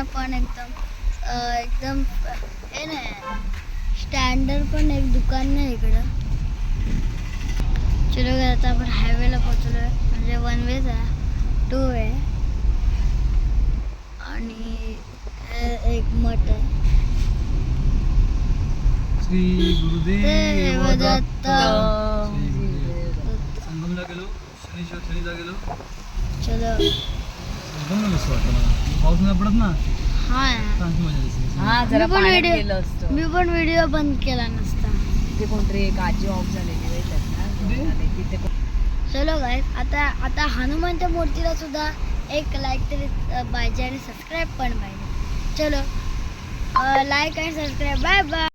दुकानं पण एकदम एकदम हे नाही स्टँडर्ड पण एक दुकान नाही इकडं. चलो आता आपण हायवेला पोहोचलो आहे, म्हणजे 1 वेज आहे, 2 वे आणि एक मठ आहे. श्री गुरुदेव दत्त. संगमला गेलो, शनीला गेलो. चलो एकदम मस्त वाटलं मला. पाऊस नाही पडत ना, हा चांगली मजा दिसते. हा जरा पाण्यात गेलो असतो. मी पण व्हिडिओ बंद केला नसता. तिथे कोणतरी एक आजी ऑफ झालेली माहिती ना तिथे. चलो गाईस, आता हनुमानच्या मूर्तीला सुद्धा एक लाईक तरी पाहिजे आणि सबस्क्राईब पण पाहिजे. चलो लाईक आणि सबस्क्राईब. Bye bye.